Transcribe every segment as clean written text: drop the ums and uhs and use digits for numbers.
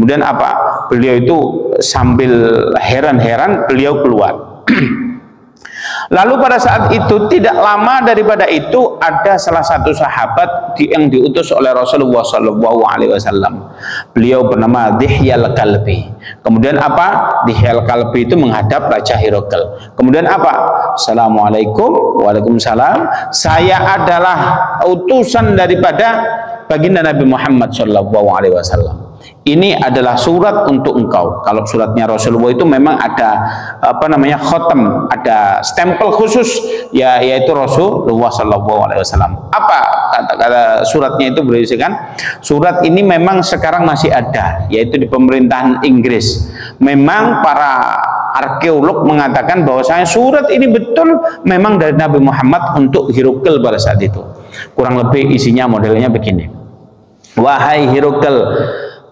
Kemudian apa? Beliau itu sambil heran-heran beliau keluar. Lalu pada saat itu tidak lama daripada itu ada salah satu sahabat yang diutus oleh Rasulullah SAW. Beliau bernama Dihyal Kalbi. Kemudian apa? Dihyal Kalbi itu menghadap Raja Hirokal. Kemudian apa? Assalamualaikum. Waalaikumsalam. Saya adalah utusan daripada baginda Nabi Muhammad SAW. Ini adalah surat untuk engkau. Kalau suratnya Rasulullah itu memang ada apa namanya khotam, ada stempel khusus ya, yaitu Rasulullah SAW. Apa kata suratnya itu berisikan? Surat ini memang sekarang masih ada, yaitu di pemerintahan Inggris. Memang para arkeolog mengatakan bahwasanya surat ini betul memang dari Nabi Muhammad untuk Hirokal pada saat itu. Kurang lebih isinya modelnya begini. Wahai Hirokal,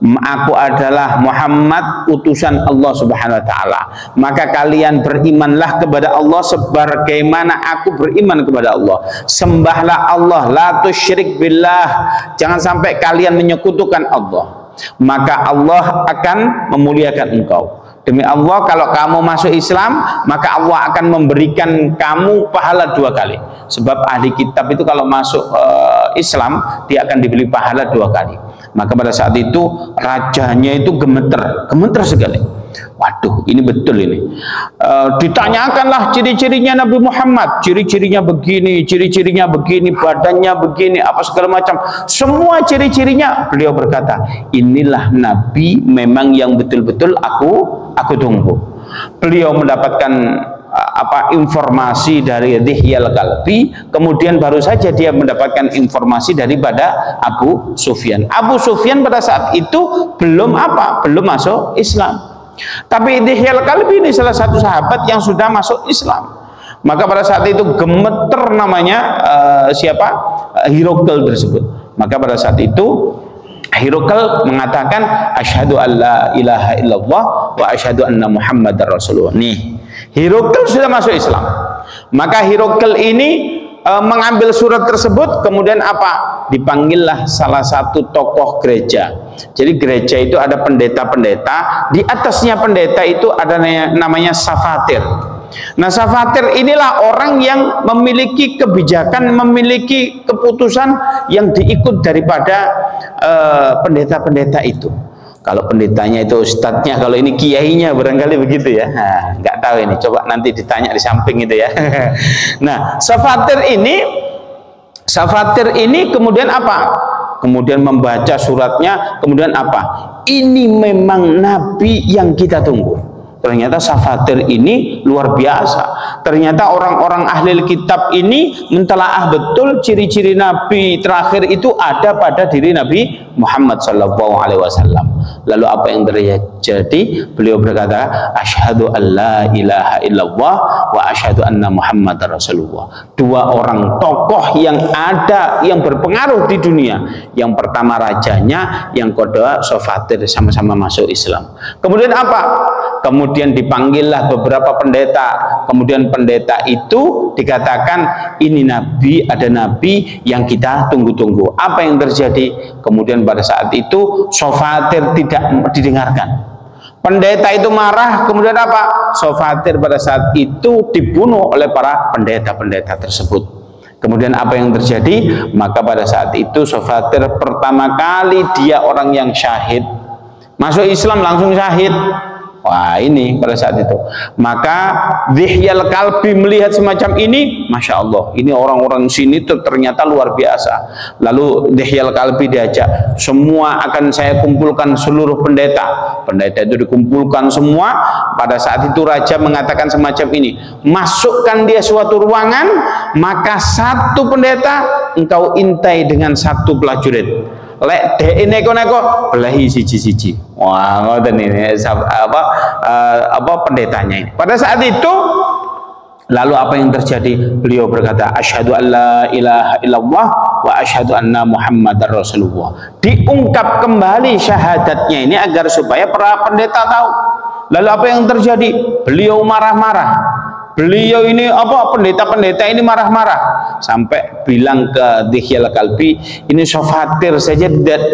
aku adalah Muhammad utusan Allah Subhanahu wa taala. Maka kalian berimanlah kepada Allah sebagaimana aku beriman kepada Allah. Sembahlah Allah, la tusyrik billah. Jangan sampai kalian menyekutukan Allah. Maka Allah akan memuliakan engkau. Demi Allah, kalau kamu masuk Islam, maka Allah akan memberikan kamu pahala 2 kali. Sebab ahli kitab itu kalau masuk Islam, dia akan diberi pahala 2 kali. Maka pada saat itu rajanya itu gemeter sekali. Waduh, ini betul ini. Ditanyakanlah ciri-cirinya Nabi Muhammad, ciri-cirinya begini, ciri-cirinya begini, badannya begini, apa segala macam. Semua ciri-cirinya beliau berkata, inilah Nabi memang yang betul-betul aku tunggu. Beliau mendapatkan informasi dari Dihyal Kalbi, kemudian baru saja dia mendapatkan informasi daripada Abu Sufyan. Abu Sufyan pada saat itu belum masuk Islam. Tapi Dihyal Kalbi ini salah satu sahabat yang sudah masuk Islam. Maka pada saat itu gemeter namanya Hirokal tersebut. Maka pada saat itu Hirokal mengatakan asyhadu alla ilaha illallah wa asyhadu anna muhammadar rasulullah. Nih, Hirokal sudah masuk Islam. Maka Hirokal ini mengambil surat tersebut, kemudian apa? Dipanggillah salah satu tokoh gereja. Jadi gereja itu ada pendeta-pendeta, di atasnya pendeta itu ada namanya Safatir. Nah, Safatir inilah orang yang memiliki kebijakan, memiliki keputusan yang diikut daripada pendeta-pendeta itu. Kalau pendetanya itu ustadznya, kalau ini kiainya barangkali begitu ya. Nah, nggak tahu ini, coba nanti ditanya di samping itu ya. Nah, Safatir ini kemudian apa? Kemudian membaca suratnya, kemudian apa? Ini memang Nabi yang kita tunggu. Ternyata Safatir ini luar biasa. Ternyata orang-orang ahli kitab ini mentelaah betul ciri-ciri Nabi terakhir itu ada pada diri Nabi Muhammad SAW. Lalu apa yang terjadi? Beliau berkata, asyhadu alla ilaha illallah wa asyhadu anna muhammadar rasulullah. 2 orang tokoh yang ada, yang berpengaruh di dunia. Yang pertama rajanya, yang kedua Safatir, sama-sama masuk Islam. Kemudian apa? Kemudian dipanggillah beberapa pendeta. Kemudian pendeta itu dikatakan, ini Nabi, ada Nabi yang kita tunggu-tunggu. Apa yang terjadi? Kemudian pada saat itu Safatir tidak didengarkan. Pendeta itu marah, kemudian apa? Safatir pada saat itu dibunuh oleh para pendeta-pendeta tersebut. Kemudian apa yang terjadi? Maka pada saat itu Safatir pertama kali dia orang yang syahid. Masuk Islam langsung syahid. Wah, ini pada saat itu. Maka Dihyal Kalbi melihat semacam ini, Masya Allah, ini orang-orang sini tuh ternyata luar biasa. Lalu Dihyal Kalbi diajak, semua akan saya kumpulkan seluruh pendeta. Pendeta itu dikumpulkan semua. Pada saat itu raja mengatakan semacam ini, masukkan dia suatu ruangan, maka satu pendeta engkau intai dengan satu prajurit. Lek dek neko-neko belahi siji-siji. Wah, ngoten ini pendetanya ini. Pada saat itu lalu apa yang terjadi? Beliau berkata, asyhadu alla ilaha illallah wa asyhadu anna muhammadar rasulullah. Diungkap kembali syahadatnya ini agar supaya para pendeta tahu. Lalu apa yang terjadi? Beliau marah-marah. beliau ini apa, pendeta-pendeta ini marah-marah, sampai bilang ke Dihyal Kalbi, ini sofatir saja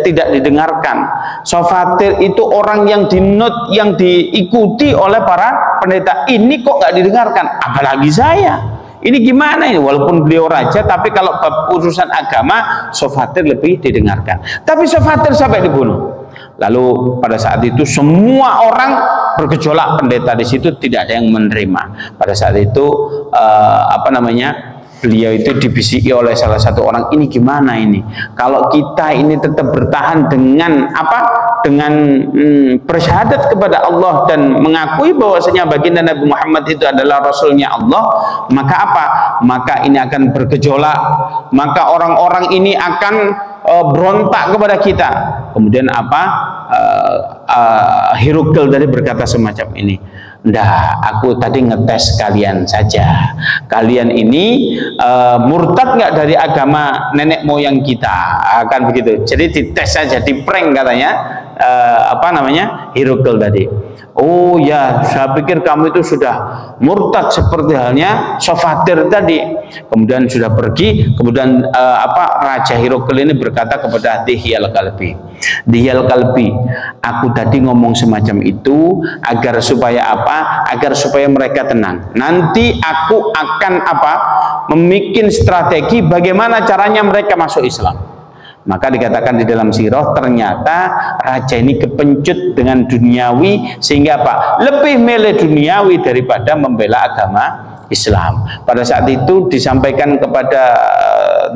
tidak didengarkan. Sofatir itu orang yang dinut, yang diikuti oleh para pendeta, ini kok nggak didengarkan, apalagi saya. Ini gimana ini? Walaupun beliau raja, tapi kalau urusan agama, sofatir lebih didengarkan. Tapi sofatir sampai dibunuh. Lalu pada saat itu semua orang bergejolak, pendeta di situ tidak ada yang menerima. Pada saat itu beliau itu dibisiki oleh salah satu orang, ini gimana ini? Kalau kita ini tetap bertahan dengan bersyahadat kepada Allah dan mengakui bahwasanya baginda Nabi Muhammad itu adalah Rasulnya Allah, maka apa? Maka ini akan bergejolak, maka orang-orang ini akan berontak kepada kita. Kemudian Hirukal tadi berkata semacam ini, "Ndah, aku tadi ngetes kalian saja. Kalian ini murtad nggak dari agama nenek moyang kita?" Akan begitu. Jadi dites saja, diprank katanya Hirukal tadi. "Oh ya, saya pikir kamu itu sudah murtad seperti halnya Sofatir tadi." Kemudian sudah pergi. Kemudian Raja Hirukal ini berkata kepada Dihyal Kalbi, "Dihyal Kalbi, aku tadi ngomong semacam itu agar supaya apa? Agar supaya mereka tenang. Nanti aku akan membuat strategi bagaimana caranya mereka masuk Islam." Maka dikatakan di dalam sirah, ternyata raja ini kepencut dengan duniawi, sehingga lebih milih duniawi daripada membela agama Islam. Pada saat itu disampaikan kepada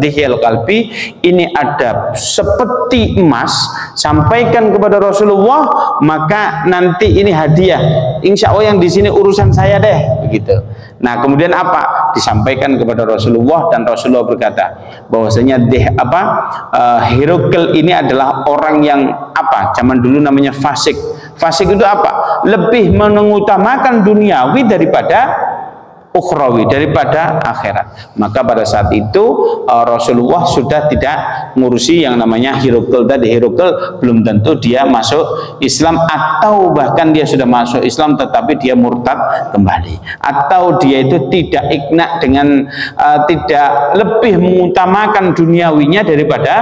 Dihyal Kalbi, ini ada sepeti emas, sampaikan kepada Rasulullah, maka nanti ini hadiah, insya Allah yang di sini urusan saya deh, begitu. Nah, kemudian disampaikan kepada Rasulullah, dan Rasulullah berkata bahwasanya Hirukal ini adalah orang yang zaman dulu namanya fasik. Fasik itu lebih mengutamakan duniawi daripada ukhrawi, daripada akhirat. Maka pada saat itu Rasulullah sudah tidak ngurusi yang namanya Hirukal tadi. Hirukal belum tentu dia masuk Islam, atau bahkan dia sudah masuk Islam tetapi dia murtad kembali, atau dia itu tidak ikna dengan tidak lebih mengutamakan duniawinya daripada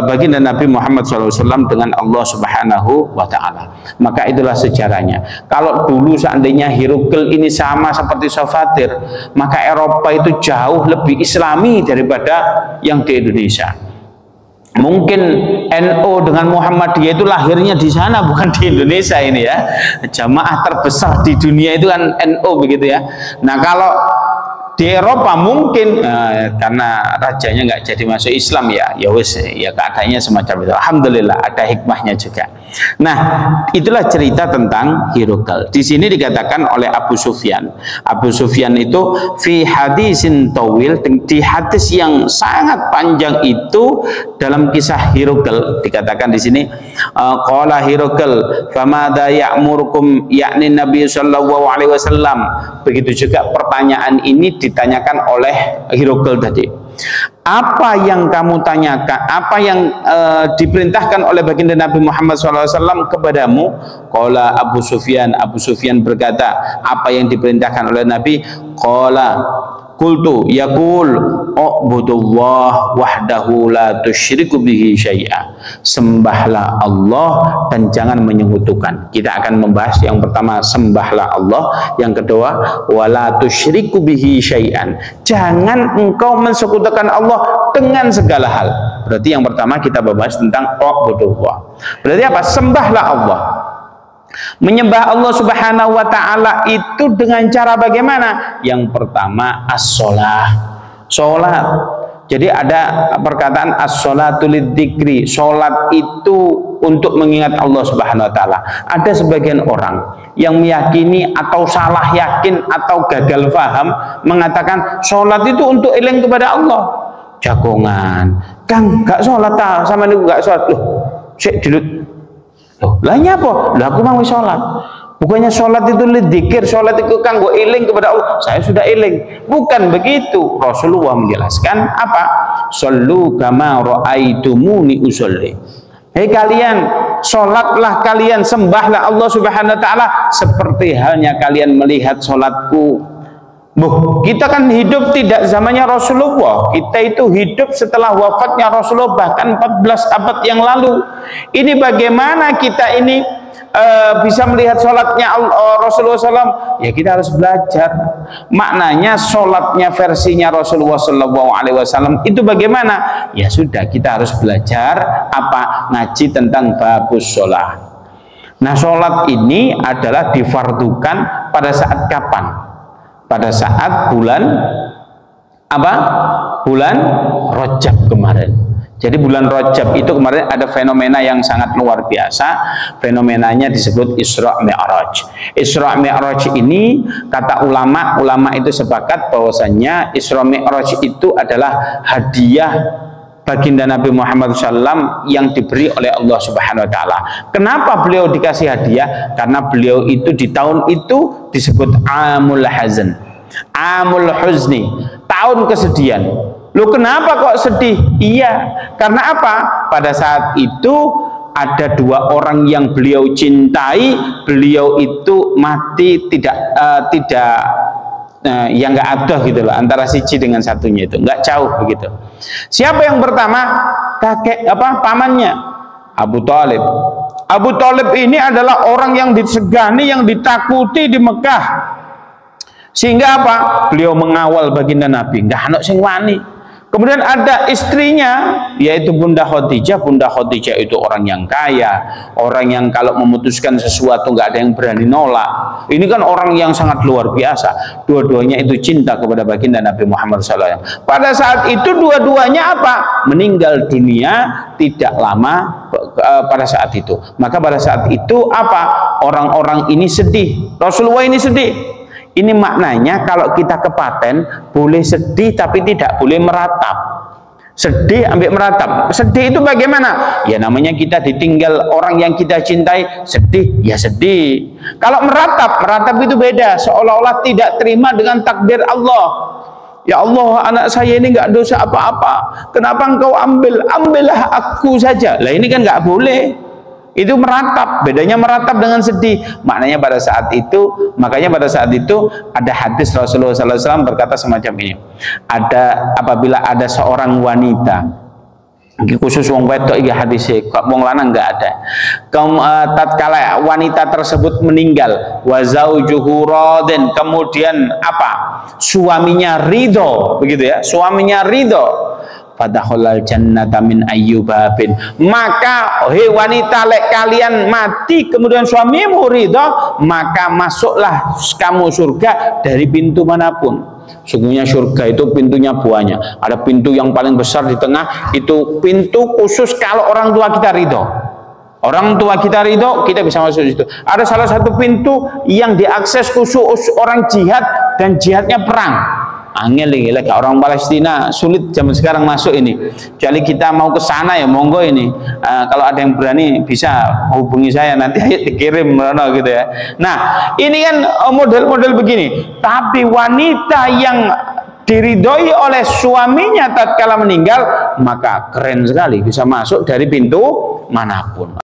baginda Nabi Muhammad SAW dengan Allah Subhanahu wa Ta'ala. Maka itulah sejarahnya. Kalau dulu seandainya Hirukal ini sama seperti Sofatir, maka Eropa itu jauh lebih Islami daripada yang di Indonesia. Mungkin NU dengan Muhammadiyah itu lahirnya di sana, bukan di Indonesia ini ya. Jamaah terbesar di dunia itu kan NU, begitu ya. Nah, kalau di Eropa mungkin karena rajanya nggak jadi masuk Islam, ya wes, ya keadaannya semacam itu. Alhamdulillah ada hikmahnya juga. Nah, itulah cerita tentang Hirukal. Di sini dikatakan oleh Abu Sufyan. Abu Sufyan itu fi hadisin tawil, di hadis yang sangat panjang itu dalam kisah Hirukal dikatakan di sini, qala Hirukal famada ya'murukum, yakni Nabi sallallahu alaihi wasallam. Begitu juga pertanyaan ini ditanyakan oleh Hirukal tadi. Apa yang kamu tanyakan, apa yang diperintahkan oleh baginda Nabi Muhammad SAW kepadamu? Qala Abu Sufyan. Abu Sufyan berkata, apa yang diperintahkan oleh Nabi? Qala qultu yaqul ubudullah wahdahu la tusyriku bihi syai'a. Sembahlah Allah dan jangan menyekutukan. Kita akan membahas yang pertama, sembahlah Allah. Yang kedua, wala tusyriku bihi syai'an. Jangan engkau mensekutukan Allah dengan segala hal. Berarti yang pertama kita bahas tentang ubudullah. Berarti apa? Sembahlah Allah. Menyembah Allah Subhanahu wa Ta'ala itu dengan cara bagaimana? Yang pertama, as-sholah, sholat. Jadi ada perkataan as-sholatu lidzikri, sholat itu untuk mengingat Allah Subhanahu wa Ta'ala. Ada sebagian orang yang meyakini atau salah yakin atau gagal paham mengatakan sholat itu untuk eling kepada Allah. Jagongan, Kang gak sholat sama ini gak sholat. Loh, sik dilut. Loh, lahnya apa? Lah aku mau sholat. Bukannya sholat itu lidzikir, sholat itu kanggo eling kepada Allah. Saya sudah eling. Bukan begitu. Rasulullah menjelaskan apa? Shollu kama ra'aitumuni usolli. Hei kalian, sholatlah kalian, sembahlah Allah Subhanahu wa Ta'ala seperti halnya kalian melihat sholatku. Kita kan hidup tidak zamannya Rasulullah. Kita itu hidup setelah wafatnya Rasulullah, bahkan 14 abad yang lalu. Ini bagaimana kita ini bisa melihat sholatnya Rasulullah SAW? Ya kita harus belajar. Maknanya sholatnya versinya Rasulullah SAW itu bagaimana? Ya sudah, kita harus belajar apa? Ngaji tentang babus sholat. Nah, sholat ini adalah difardukan pada saat kapan? Pada saat bulan apa? Bulan Rajab kemarin. Jadi bulan Rajab itu kemarin ada fenomena yang sangat luar biasa. Fenomenanya disebut Isra Mi'raj. Isra Mi'raj ini kata ulama itu sepakat bahwasanya Isra Mi'raj itu adalah hadiah baginda Nabi Muhammad SAW yang diberi oleh Allah Subhanahu Wa Taala. Kenapa beliau dikasih hadiah? Karena beliau itu di tahun itu disebut Amul Hazan, Amul Huzni, tahun kesedihan. Loh, kenapa kok sedih? Iya, karena apa? Pada saat itu ada dua orang yang beliau cintai, beliau itu mati yang nggak ada gitu loh, antara siji dengan satunya itu nggak jauh begitu. Siapa yang pertama? Pamannya Abu Thalib. Abu Thalib ini adalah orang yang disegani, yang ditakuti di Mekah, sehingga apa? Beliau mengawal baginda Nabi, nggak anak sing wani. Kemudian ada istrinya, yaitu Bunda Khadijah. Bunda Khadijah itu orang yang kaya, orang yang kalau memutuskan sesuatu nggak ada yang berani nolak. Ini kan orang yang sangat luar biasa. Dua-duanya itu cinta kepada baginda Nabi Muhammad SAW. Pada saat itu dua-duanya apa? Meninggal dunia tidak lama pada saat itu. Maka pada saat itu apa? Orang-orang ini sedih. Rasulullah ini sedih. Ini maknanya kalau kita kepaten boleh sedih tapi tidak boleh meratap. Sedih ambil meratap. Sedih itu bagaimana? Ya namanya kita ditinggal orang yang kita cintai, sedih, ya sedih. Kalau meratap itu beda, seolah-olah tidak terima dengan takdir Allah. Ya Allah, anak saya ini nggak dosa apa-apa. Kenapa engkau ambillah aku saja. Lah ini kan nggak boleh. Itu meratap, bedanya meratap dengan sedih. Maknanya pada saat itu, makanya pada saat itu ada hadis Rasulullah SAW berkata semacam ini. Apabila ada seorang wanita, khusus wong wedok iki hadise, kok wong lanang enggak ada. Tatkala wanita tersebut meninggal, wa zaujuhu radin, kemudian apa? Suaminya ridho, begitu ya. Suaminya ridho. Fadakhalal jannata min ayyubabin, maka hei wanita, lek kalian mati kemudian suamimu ridha, maka masuklah kamu surga dari pintu manapun. Sungguhnya surga itu pintunya banyak. Ada pintu yang paling besar di tengah, itu pintu khusus kalau orang tua kita ridho. Orang tua kita ridho, kita bisa masuk di situ. Ada salah satu pintu yang diakses khusus orang jihad, dan jihadnya perang. Angel lagi orang Palestina sulit zaman sekarang masuk ini. Kecuali kita mau ke sana ya monggo ini. Kalau ada yang berani bisa hubungi saya, nanti ayo dikirim gitu ya. Nah, ini kan model-model begini. Tapi wanita yang diridhoi oleh suaminya tatkala meninggal, maka keren sekali bisa masuk dari pintu manapun.